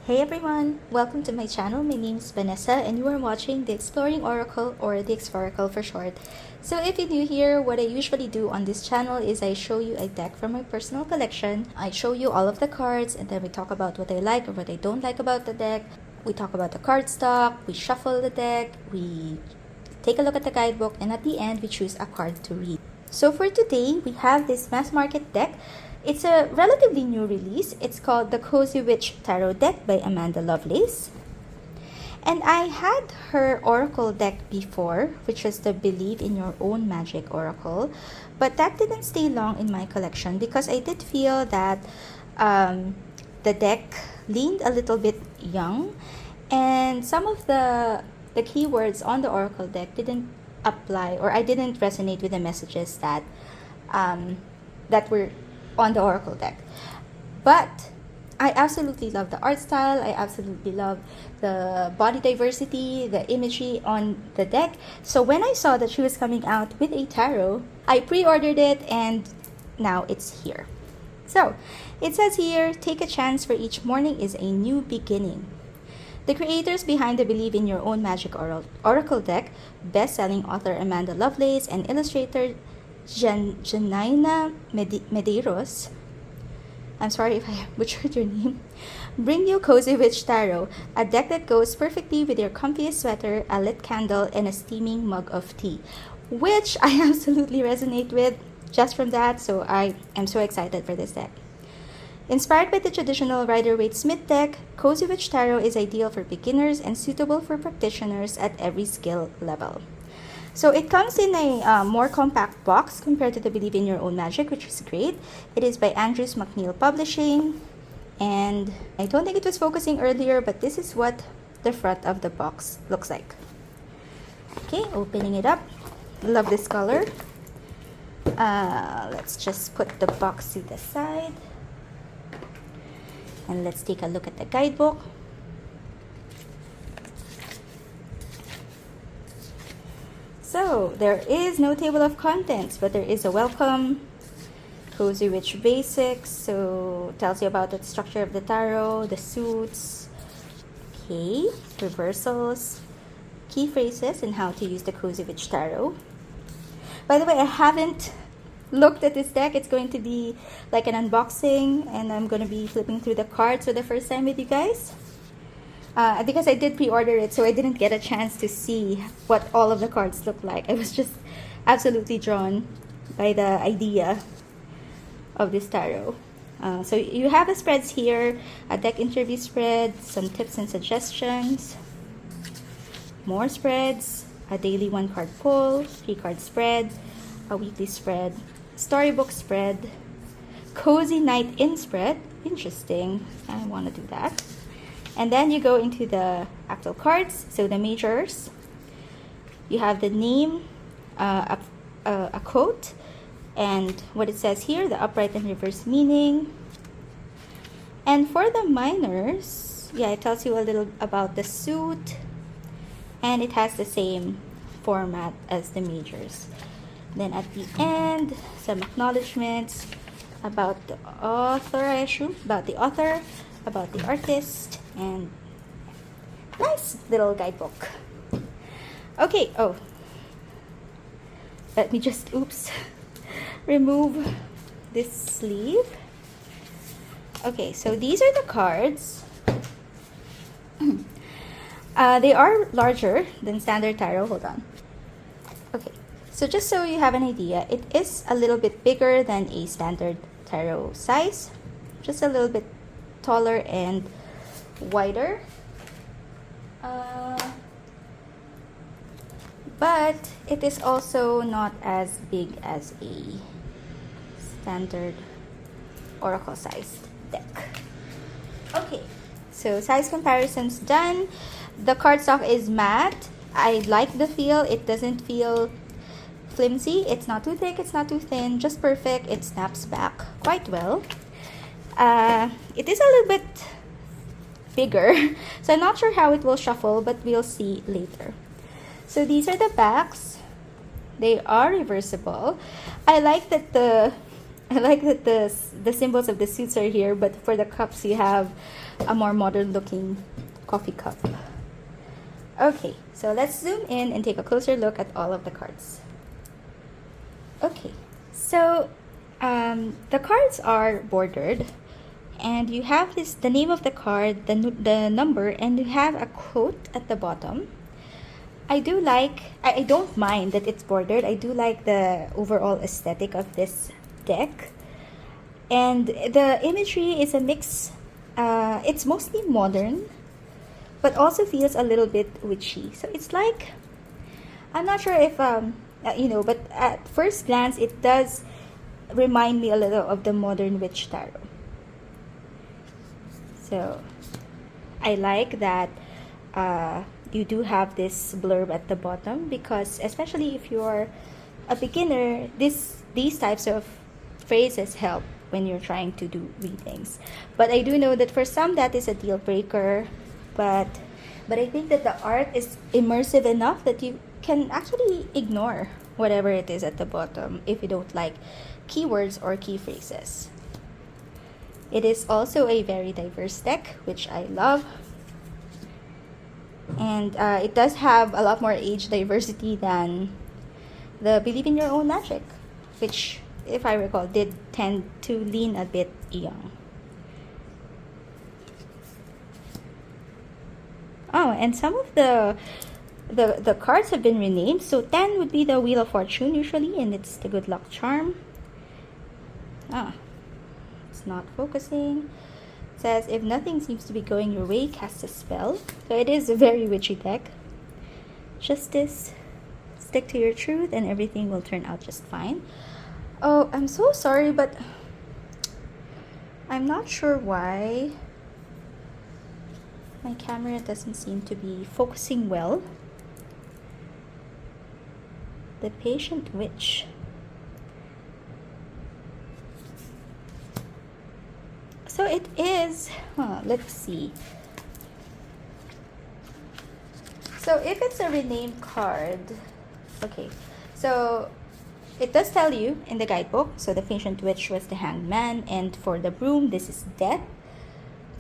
Hey everyone! Welcome to my channel. My name is Vanessa and you are watching the Exploring Oracle, or the Exploracle for short. So if you're new here, what I usually do on this channel is I show you a deck from my personal collection. I show you all of the cards and then we talk about what I like or what I don't like about the deck. We talk about the card stock, we shuffle the deck, we take a look at the guidebook, and at the end we choose a card to read. So for today, we have this mass market deck. It's a relatively new release. It's called the Cozy Witch Tarot Deck by Amanda Lovelace. And I had her Oracle deck before, which was the Believe in Your Own Magic Oracle. But that didn't stay long in my collection because I did feel that the deck leaned a little bit young. And some of the keywords on the Oracle deck didn't apply, or I didn't resonate with the messages that that were on the Oracle deck. But I absolutely love the art style. I absolutely love the body diversity, the imagery on the deck. So when I saw that she was coming out with a tarot, I pre-ordered it and now it's here. So it says here, take a chance, for each morning is a new beginning. The creators behind the Believe in Your Own Magic Oracle deck, best-selling author Amanda Lovelace and illustrator Janina Medeiros, I'm sorry if I butchered your name, bring you Cozy Witch Tarot, a deck that goes perfectly with your comfiest sweater, a lit candle, and a steaming mug of tea, which I absolutely resonate with just from that, so I am so excited for this deck. Inspired by the traditional Rider-Waite-Smith deck, Cozy Witch Tarot is ideal for beginners and suitable for practitioners at every skill level. So it comes in a more compact box compared to the Believe in Your Own Magic, which is great. It is by Andrews McNeil Publishing, and I don't think it was focusing earlier, but this is what the front of the box looks like. Okay, opening it up. Love this color. Let's just put the box to the side. And let's take a look at the guidebook. So there is no table of contents, but there is a welcome, Cozy Witch Basics, so tells you about the structure of the tarot, the suits, okay, reversals, key phrases, and how to use the Cozy Witch Tarot. By the way, I haven't looked at this deck. It's going to be like an unboxing, and I'm going to be flipping through the cards for the first time with you guys. Because I did pre-order it, so I didn't get a chance to see what all of the cards look like. I was just absolutely drawn by the idea of this tarot. So you have the spreads here, a deck interview spread, some tips and suggestions, more spreads, a daily 1-card pull, 3-card spread, a weekly spread, storybook spread, cozy night in spread. Interesting. I want to do that. And then you go into the actual cards. So the majors, you have the name, a quote, and what it says here, the upright and reverse meaning. And for the minors, yeah, it tells you a little about the suit, and it has the same format as the majors. Then at the end, some acknowledgments about the author, I assume, about the author, about the artist, and nice little guidebook. Okay, oh, let me just, remove this sleeve. Okay, so these are the cards. They are larger than standard tarot. Hold on. Okay, so just so you have an idea, it is a little bit bigger than a standard tarot size, just a little bit taller and wider, but it is also not as big as a standard oracle sized deck. Okay, so size comparisons done. The cardstock is matte. I like the feel. It doesn't feel flimsy. It's not too thick, it's not too thin, just perfect. It snaps back quite well. It is a little bit bigger, so I'm not sure how it will shuffle, but we'll see later. So these are the backs. They are reversible. I like that the symbols of the suits are here, but for the cups you have a more modern looking coffee cup. Okay, so let's zoom in and take a closer look at all of the cards. Okay, so the cards are bordered, and you have the name of the card, the number, and you have a quote at the bottom. I don't mind that it's bordered. I do like the overall aesthetic of this deck. And the imagery is a mix. It's mostly modern, but also feels a little bit witchy. So it's like, I'm not sure if, but at first glance, it does remind me a little of the Modern Witch Tarot. So I like that you do have this blurb at the bottom, because especially if you're a beginner, these types of phrases help when you're trying to do readings. But I do know that for some that is a deal breaker, but I think that the art is immersive enough that you can actually ignore whatever it is at the bottom if you don't like keywords or key phrases. It is also a very diverse deck, which I love. And it does have a lot more age diversity than the Believe in Your Own Magic, which, if I recall, did tend to lean a bit young. Oh, and some of the cards have been renamed. So 10 would be the Wheel of Fortune usually, and it's the Good Luck Charm. It's not focusing. It says, if nothing seems to be going your way, cast a spell. So it is a very witchy deck. Justice. Stick to your truth and everything will turn out just fine. Oh, I'm so sorry, but I'm not sure why my camera doesn't seem to be focusing well. The Patient Witch. So it is, let's see. So if it's a renamed card, okay, so it does tell you in the guidebook. So the Patient Witch was the Hanged Man, and for the Broom, this is Death.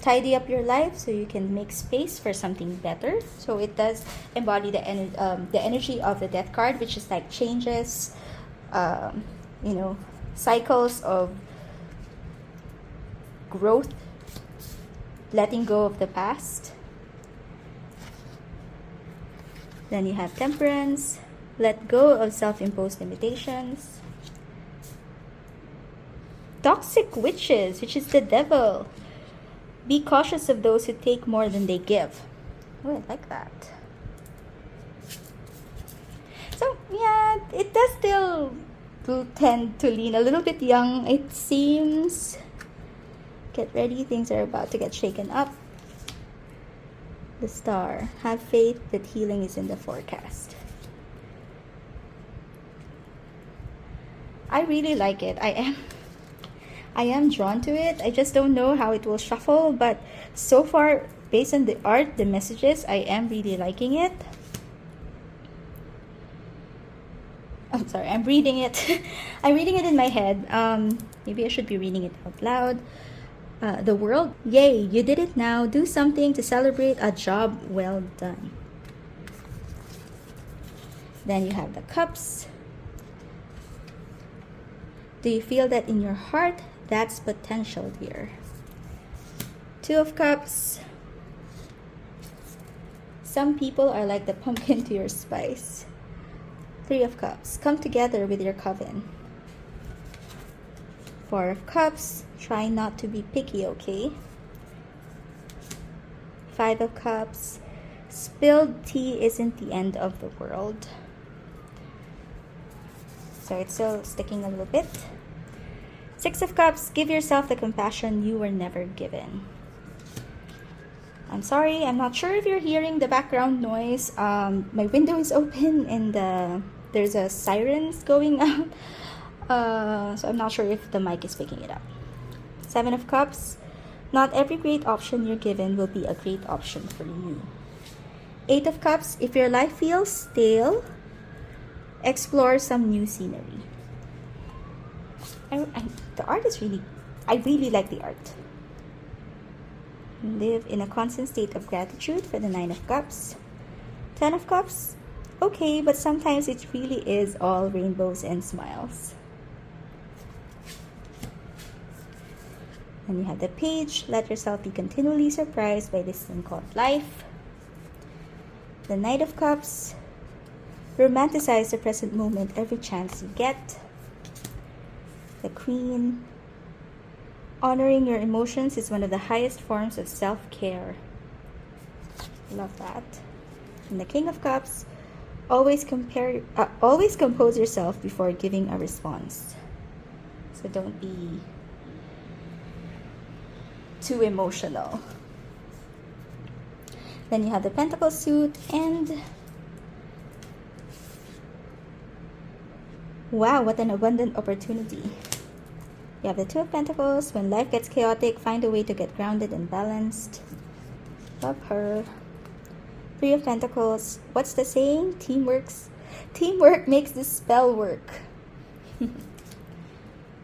Tidy up your life so you can make space for something better. So it does embody the energy of the Death card, which is like changes, cycles of growth, letting go of the past. Then you have Temperance, let go of self-imposed limitations. Toxic Witches, which is the Devil. Be cautious of those who take more than they give. Oh, I like that. So, yeah, it does still tend to lean a little bit young, it seems. Get ready, things are about to get shaken up. The Star. Have faith that healing is in the forecast. I really like it. I am drawn to it. I just don't know how it will shuffle, but so far, based on the art, the messages, I am really liking it. I'm sorry, I'm reading it. I'm reading it in my head. Maybe I should be reading it out loud. The world, yay, you did it now. Do something to celebrate a job well done. Then you have the Cups. Do you feel that in your heart? That's potential, dear. Two of Cups. Some people are like the pumpkin to your spice. Three of Cups. Come together with your coven. Four of Cups. Try not to be picky, okay? Five of Cups. Spilled tea isn't the end of the world. So it's still sticking a little bit. Six of Cups. Give yourself the compassion you were never given. I'm sorry, I'm not sure if you're hearing the background noise. My window is open and there's a sirens going out. So I'm not sure if the mic is picking it up. Seven of Cups. Not every great option you're given will be a great option for you. Eight of Cups. If your life feels stale, explore some new scenery. The art is I really like the art. Live in a constant state of gratitude for the Nine of Cups. Ten of Cups, okay, but sometimes it really is all rainbows and smiles. And you have the Page. Let yourself be continually surprised by this thing called life. The Knight of Cups. Romanticize the present moment every chance you get. The Queen. Honoring your emotions is one of the highest forms of self-care. Love that. And the King of Cups. Always compose yourself before giving a response. So don't be too emotional. Then you have the Pentacle suit, and wow, what an abundant opportunity. You have the Two of Pentacles. When life gets chaotic, find a way to get grounded and balanced. Love her. Three of Pentacles. What's the saying? Teamwork makes the spell work.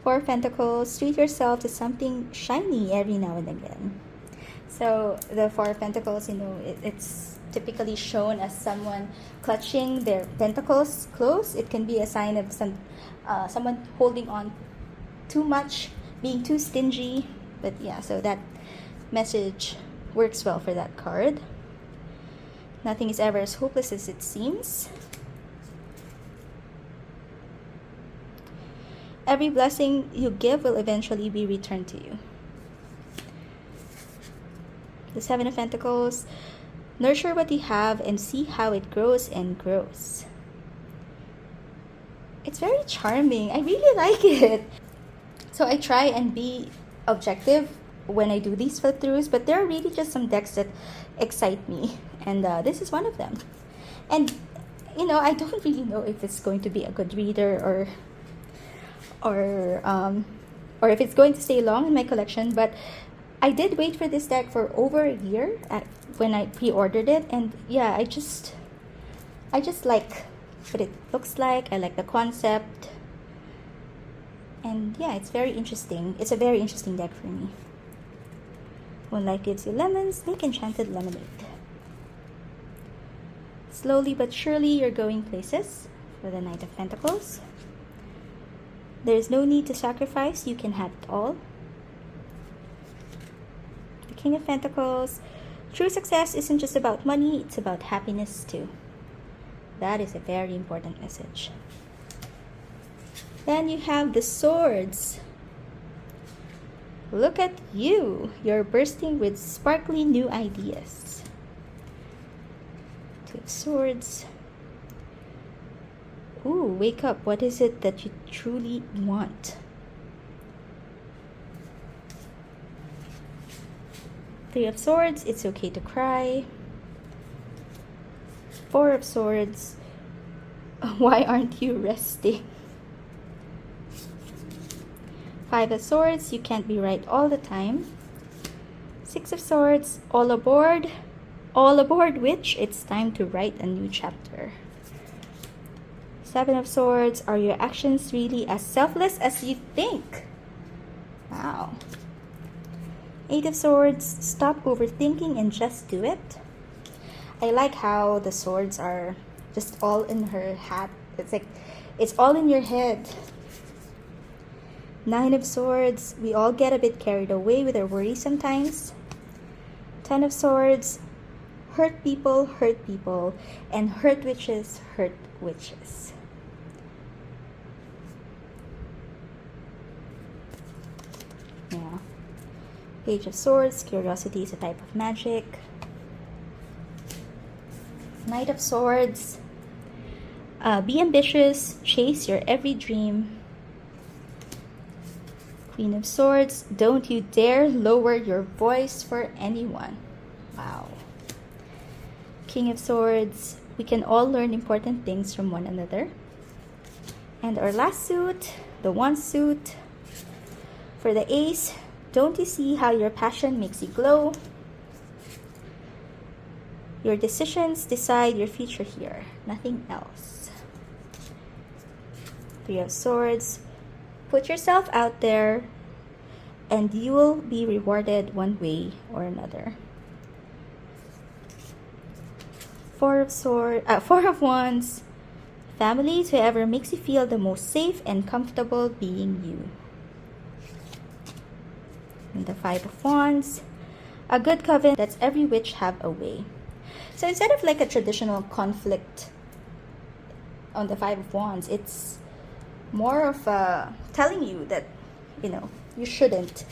Four of Pentacles. Treat yourself to something shiny every now and again. So the Four of Pentacles, you know, it's typically shown as someone clutching their pentacles close. It can be a sign of someone holding on too much, being too stingy. But yeah, so that message works well for that card. Nothing is ever as hopeless as it seems. Every blessing you give will eventually be returned to you. The Seven of Pentacles. Nurture what you have and see how it grows and grows. It's very charming. I really like it. So I try and be objective when I do these flip throughs, but there are really just some decks that excite me, and this is one of them. And you know, I don't really know if it's going to be a good reader or if it's going to stay long in my collection, but I did wait for this deck for over a year when I pre-ordered it, and yeah, I just like what it looks like. I like the concept, and yeah, it's very interesting. It's a very interesting deck for me. When life gives you lemons, make enchanted lemonade. Slowly but surely, you're going places for the Knight of Pentacles. There's no need to sacrifice. You can have it all. The King of Pentacles. True success isn't just about money, it's about happiness too. That is a very important message. Then you have the Swords. Look at you. You're bursting with sparkly new ideas. Two of Swords. Ooh, wake up. What is it that you truly want? Three of Swords. It's okay to cry. Four of Swords. Why aren't you resting? Five of Swords. You can't be right all the time. Six of Swords. All aboard. All aboard, witch. It's time to write a new chapter. Seven of Swords. Are your actions really as selfless as you think? Wow. Eight of Swords. Stop overthinking and just do it. I like how the swords are just all in her hat. It's like it's all in your head. Nine of Swords. We all get a bit carried away with our worries sometimes. Ten of Swords. Hurt people, and hurt witches, hurt witches. Yeah. Page of Swords. Curiosity is a type of magic. Knight of Swords. Be ambitious. Chase your every dream. Queen of Swords. Don't you dare lower your voice for anyone. Wow. King of Swords. We can all learn important things from one another. And our last suit, the Wand suit. For the Ace, don't you see how your passion makes you glow? Your decisions decide your future here, nothing else. Three of Swords. Put yourself out there and you will be rewarded one way or another. Four of Wands. Family, to whoever makes you feel the most safe and comfortable being you. And the Five of Wands. A good coven lets every witch have a way. So instead of like a traditional conflict on the Five of Wands, it's more of telling you that, you shouldn't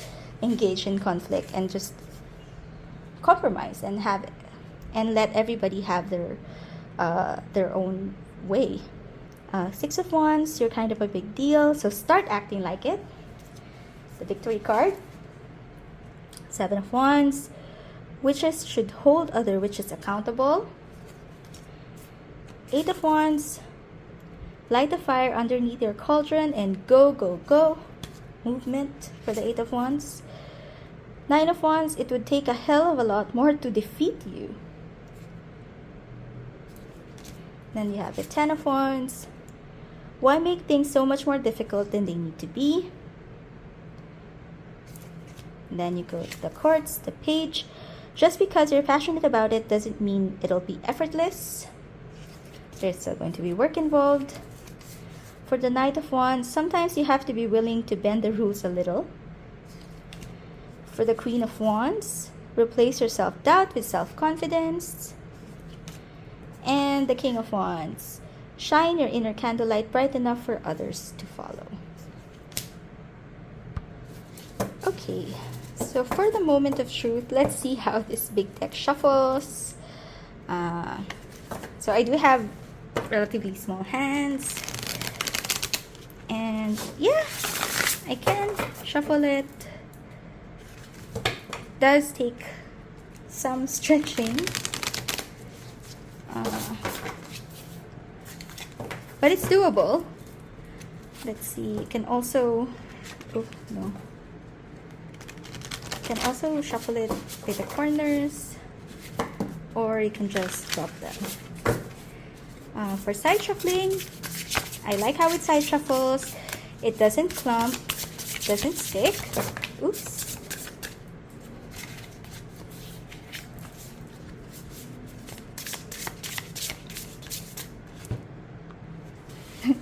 engage in conflict and just compromise and let everybody have their own way. Six of Wands, you're kind of a big deal, so start acting like it. The Victory card. Seven of Wands, witches should hold other witches accountable. Eight of Wands, light the fire underneath your cauldron and go, go, go. Movement for the Eight of Wands. Nine of Wands, it would take a hell of a lot more to defeat you. Then you have the Ten of Wands. Why make things so much more difficult than they need to be? And then you go to the Courts, the Page. Just because you're passionate about it doesn't mean it'll be effortless. There's still going to be work involved. For the Knight of Wands, sometimes you have to be willing to bend the rules a little. For the Queen of Wands, replace your self-doubt with self-confidence. And the King of Wands, shine your inner candlelight bright enough for others to follow. Okay, so for the moment of truth, let's see how this big deck shuffles. So I do have relatively small hands. And yeah, I can shuffle it. Does take some stretching. But it's doable. Let's see. You can also... Oh, no. You can also shuffle it with the corners. Or you can just drop them. For side shuffling, I like how it side shuffles. It doesn't clump. Doesn't stick. Oops.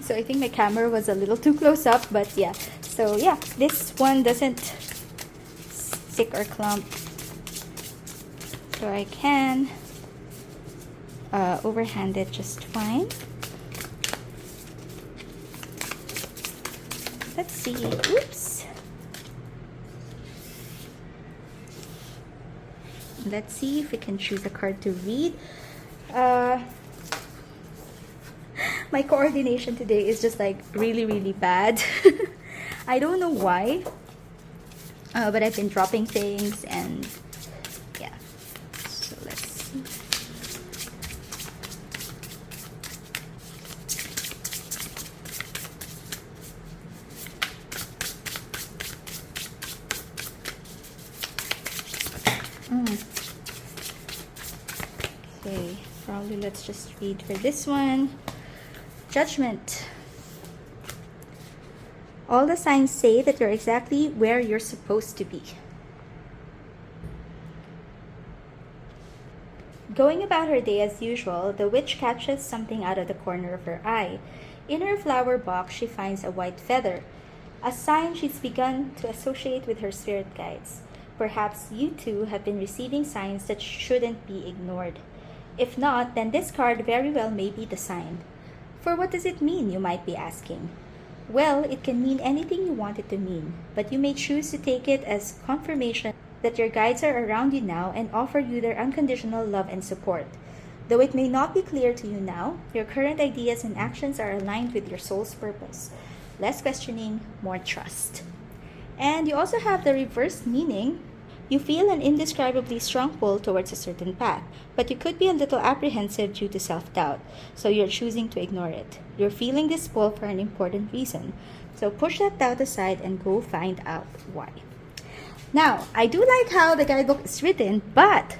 So I think my camera was a little too close up, but yeah. So yeah, this one doesn't stick or clump. So I can overhand it just fine. Let's see. Oops. Let's see if we can choose a card to read. My coordination today is just like really, really bad. I don't know why. But I've been dropping things and yeah. So let's see. Okay, probably let's just read for this one. Judgment. All the signs say that you're exactly where you're supposed to be. Going about her day as usual, the witch catches something out of the corner of her eye. In her flower box, she finds a white feather, a sign she's begun to associate with her spirit guides. Perhaps you too have been receiving signs that shouldn't be ignored. If not, then this card very well may be the sign. For what does it mean, you might be asking? Well, it can mean anything you want it to mean, but you may choose to take it as confirmation that your guides are around you now and offer you their unconditional love and support. Though it may not be clear to you now, your current ideas and actions are aligned with your soul's purpose. Less questioning, more trust. And you also have the reverse meaning. You feel an indescribably strong pull towards a certain path, but you could be a little apprehensive due to self-doubt, so you're choosing to ignore it. You're feeling this pull for an important reason, so push that doubt aside and go find out why. Now, I do like how the guidebook is written, but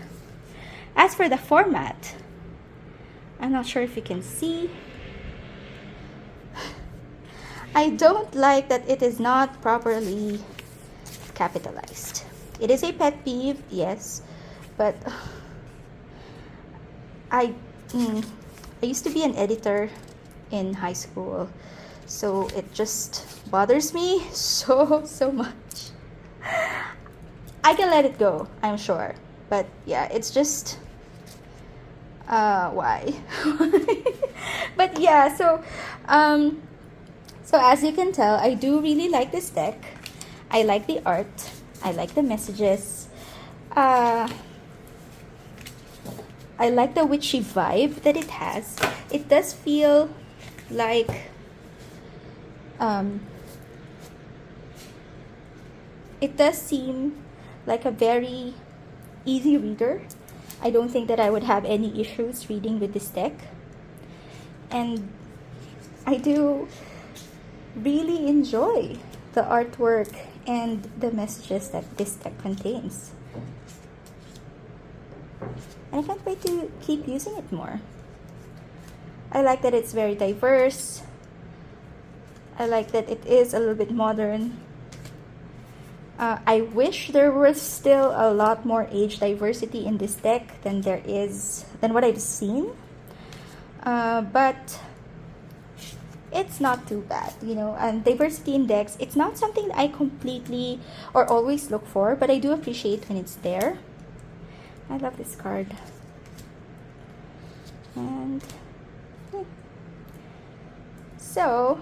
as for the format, I'm not sure if you can see. I don't like that it is not properly capitalized. It is a pet peeve, yes, but I used to be an editor in high school, so it just bothers me so much. I can let it go, I'm sure, but yeah, it's just why? But yeah, so as you can tell, I do really like this deck. I like the art, I like the messages, I like the witchy vibe that it has. It does feel like it does seem like a very easy reader. I don't think that I would have any issues reading with this deck. And I do really enjoy the artwork and the messages that this deck contains. And I can't wait to keep using it more. I like that it's very diverse. I like that it is a little bit modern. I wish there was still a lot more age diversity in this deck than what I've seen. But it's not too bad, you know. And diversity in decks, it's not something that I completely or always look for, but I do appreciate when it's there. I love this card. And so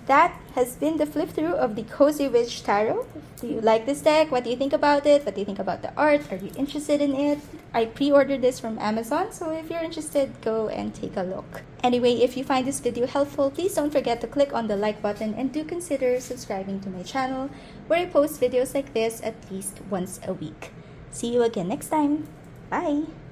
that has been the flip through of the Cozy Witch Tarot. Do you like this deck? What do you think about it? What do you think about the art? Are you interested in it? I pre-ordered this from Amazon, so if you're interested, go and take a look. Anyway, if you find this video helpful, please don't forget to click on the like button and do consider subscribing to my channel, where I post videos like this at least once a week. See you again next time. Bye!